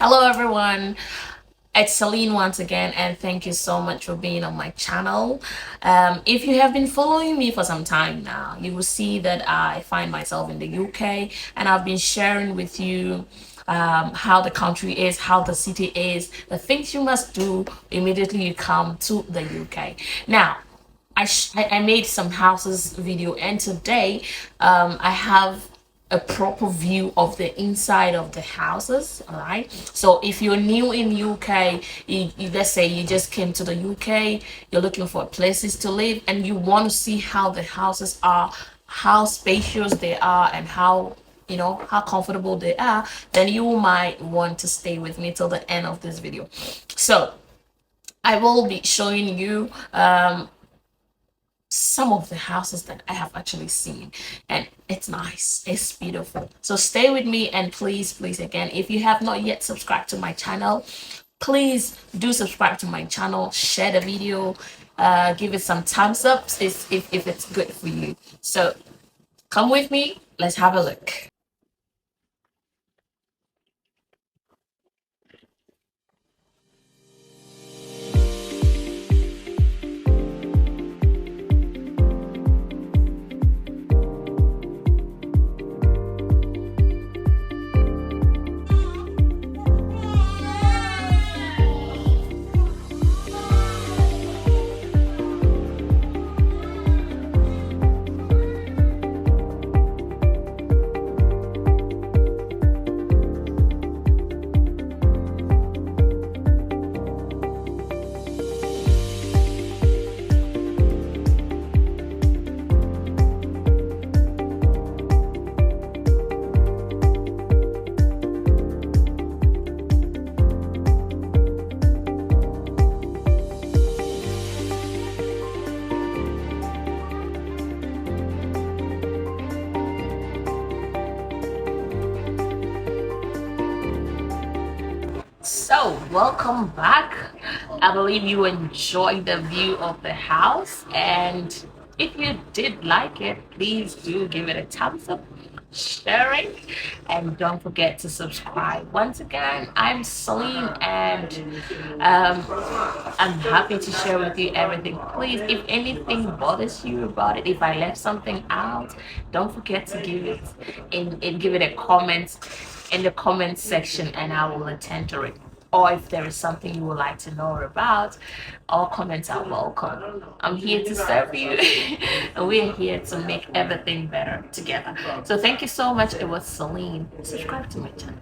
Hello everyone, it's Celine once again, and thank you so much for being on my channel. If you have been following me for some time now, you will see that I find myself in the UK, and I've been sharing with you how the country is, how the city is, the things you must do immediately you come to the UK. Now, I made some houses video, and today I have a proper view of the inside of the houses. All right, so if you're new in UK, let's say you just came to the UK, you're looking for places to live and you want to see how the houses are, how spacious they are, and how comfortable they are, then you might want to stay with me till the end of this video. So I will be showing you some of the houses that I have actually seen, and it's nice, it's beautiful. So stay with me, and please again, if you have not yet subscribed to my channel, please do subscribe to my channel, share the video, give it some thumbs up if it's good for you. So come with me, let's have a look. So, welcome back. I believe you enjoyed the view of the house, and if you did like it, please do give it a thumbs up, share it, and don't forget to subscribe. Once again, I'm Celine, and I'm happy to share with you everything. Please, if anything bothers you about it, if I left something out, don't forget to give it give it a comment in the comment section, and I will attend to it. Or if there is something you would like to know about, all comments are welcome. I'm here to serve you, and we're here to make everything better together. So thank you so much. It was Celine. Subscribe to my channel.